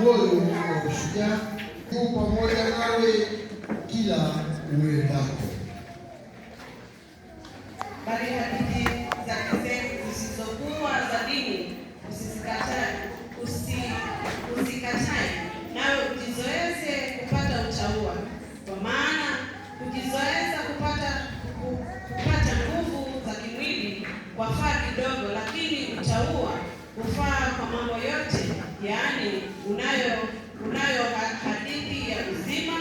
moyo wa ushujaa, yu pamoja nawe kila uendako. Bali hadithi za kizee zisizokuwa za dini usikatae, nawe ujizoeze kupata utauwa, kwa maana kujizoeza kupata nguvu za kimwili kwafaa kidogo, lakini utauwa hufaa kwa mambo yote, yaani unayo hadithi ya uzima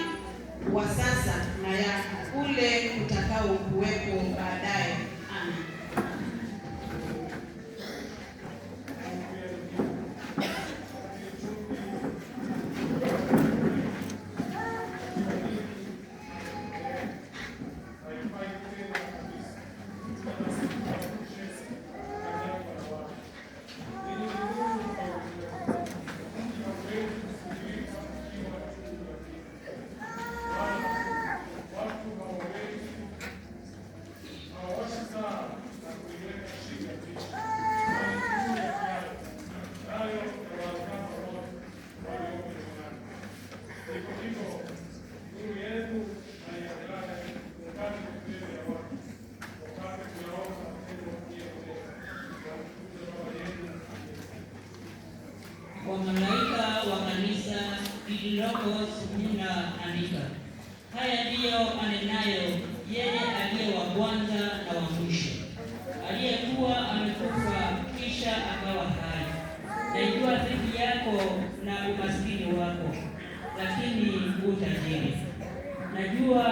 wa sasa na ya ule utakao kuwepo baadaye. Amen. Kwa malaika wa kanisa lililoko Smyrna andika: haya ndiyo anenayo yeye aliye wa kwanza na wa mwisho, aliyekuwa amekufa kisha akawa hai. Naijua dhiki yako na umaskini wako, lakini u tajiri. Najua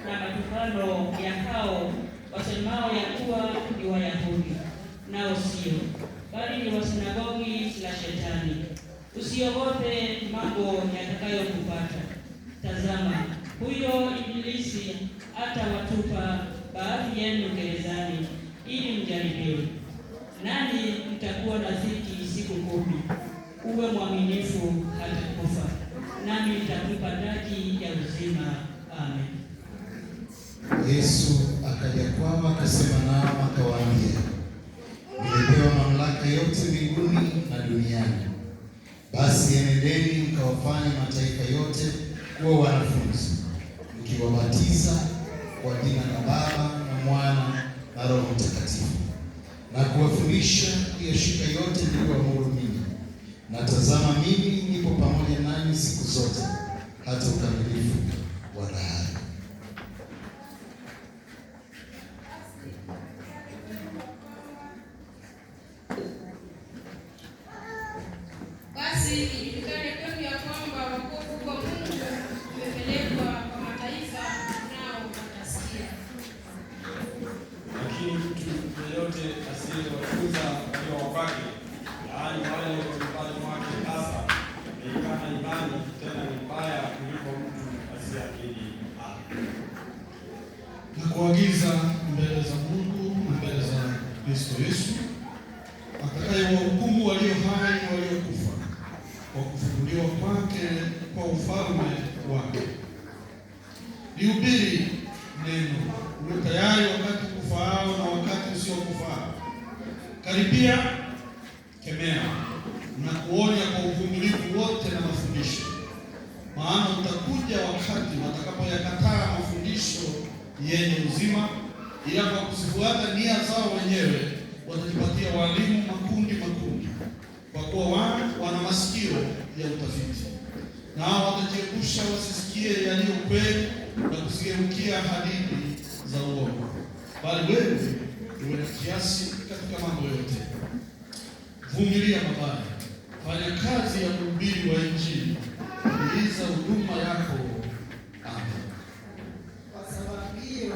na matukano ya hao wasemao ya kuwa ni Wayahudi, nao sio, bali ni wa sinagogi la Shetani. Usiogope mambo yatakayokupata. Tazama, huyo Ibilisi atawatupa baadhi yenu gerezani ili mjaribiwe, nani mtakuwa na dhiki siku 10. Uwe mwaminifu hata kufa, nami nitakupa taji ya uzima. Amen. Yesu akaja kwao akasema nao akawaambia, nimepewa mamlaka yote mbinguni na duniani. Basi enendeni mkawafanye mataifa yote kuwa wanafunzi, mkiwabatiza kwa jina la Baba na Mwana na Roho Mtakatifu, na kuwafundisha kuyashika yote niliyowaamuru ninyi. Na tazama, mimi nipo pamoja nanyi siku zote hata ukamilifu wa dahari. Basi ijulikane kwenu ya kwamba wokovu kwa Mungu umepelekwa kwa mataifa, nao watasikia. Lakini mtu yeyote asiyewatunza walio wapake, yaani wale nyumbani mwake, hasa ameikana imani, tena ni mbaya kuliko mtu asiyeamini. Na kuagiza mbele za Mungu na mbele za Kristo Yesu, atakayewahukumu walio hai na waliokufa kwa kufufuliwa kwake kwa ufalme wake. Lihubiri neno, uwe tayari wakati kufaao na wakati usiokufaa. Karibia, kemea na kuonya kwa uvumilivu wote na mafundisho. Maana utakuja wakati watakapoyakataa mafundisho yenye uzima, ila kwa kuzifuata nia zao wenyewe watajipatia walimu makundi, kwa kuwa wana masikio ya utafiti. Nao watajiepusha wasisikie yaliyo kweli na kusigeukia hadithi za uongo. Bali wewe uwe na kiasi katika mambo yote, vumilia mabaya, fanya kazi ya kuhubiri wa Injili, endeleza huduma yako. Amen. Kwa sababu hiyo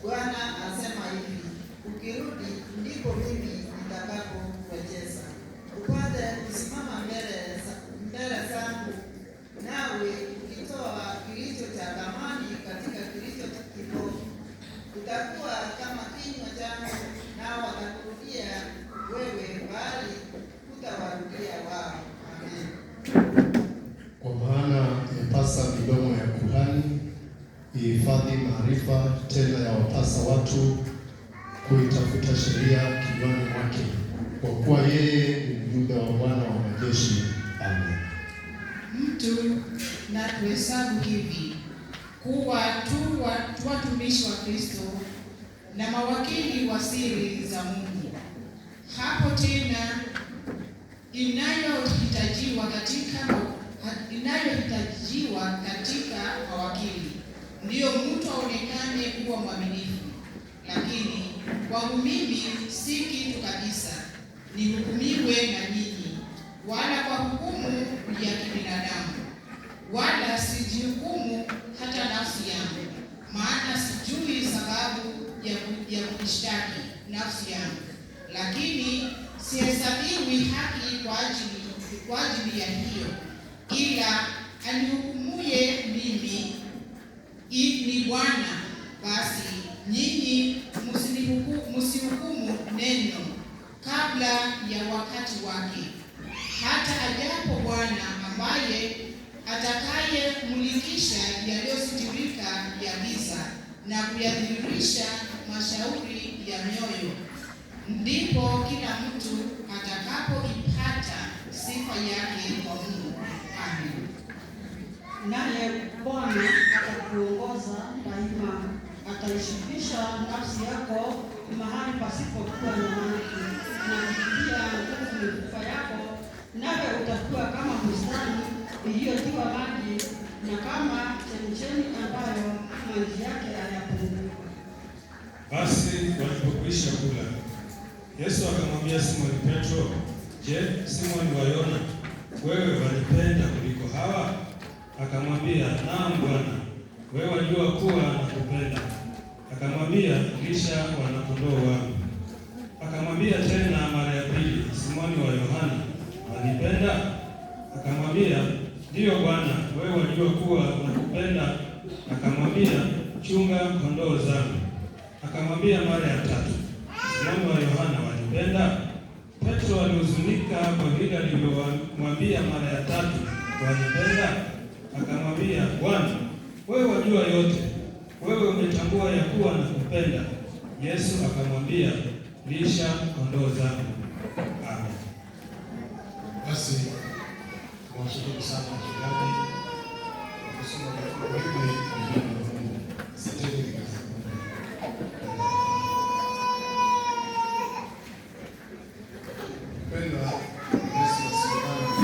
Bwana asema hivi, ukirudi ndipo mimi nitakapokurejeza, upate kusimama mbele zangu, nawe ukitoa kilicho cha thamani katika kilicho kibovu. Utakuwa kama kinywa changu, nao watakurudia wewe, bali hutawarudia wao. Amen. Kwa maana imepasa midomo ya kuhani ihifadhi maarifa, tena yawapasa watu kuitafuta sheria kinywani mwake, kwa kuwa yeye ni mjumbe wa Bwana wa majeshi. Amen. mtu na tuhesabu hivi kuwa tu watumishi wa Kristo na mawakili wa siri za Mungu. Hapo tena inayohitajiwa katika mawakili ndiyo mtu aonekane kuwa mwaminifu. Lakini kwangu mimi si kitu kabisa nihukumiwe na nyinyi, wala kwa hukumu ya kibinadamu, wala sijihukumu hata nafsi yangu, maana sijui sababu ya kujishtaki nafsi yangu. Lakini sihesabiwi haki kwa ajili ya hiyo, ila anihukumuye mimi ni Bwana. Basi nyinyi msihukumu neno kabla ya wakati wake, hata ajapo Bwana ambaye atakayemlikisha yaliyositirika ya giza na kuyadhihirisha mashauri ya mioyo. Ndipo kila mtu atakapoipata sifa yake kwa Mungu. Amen. Naye Bwana atakuongoza daima, ataishibisha nafsi yako mahali pasipokuwa na maji, na kutia nguvu mifupa yako, nawe utakuwa kama bustani iliyotiwa maji, na kama chemchemi ambayo maji yake hayapungui. Basi walipokwisha kula, Yesu akamwambia Simoni Petro, "Je, Simoni wa Yona, wewe wanipenda kuliko hawa?" Akamwambia, "Naam Bwana, wewe wajua kuwa nakupenda." Akamwambia, "Lisha wana-kondoo wangu." Akamwambia tena mara ya pili, "Simoni wa Yohana, wanipenda?" Akamwambia, "Ndiyo Bwana, wewe wajua kuwa nakupenda." Akamwambia, "Chunga kondoo zangu." Akamwambia mara ya tatu, "Simoni wa Yohana, wanipenda?" Petro alihuzunika kwa vile alivyomwambia mara ya tatu, "Wanipenda?" Akamwambia, "Bwana, wewe wajua yote, wewe umetambua ya kuwa nakupenda." Yesu akamwambia, "Lisha kondoo zangu." Amen. Basi tunawashukuru sana wachungaji kwa kusoma katika Biblia.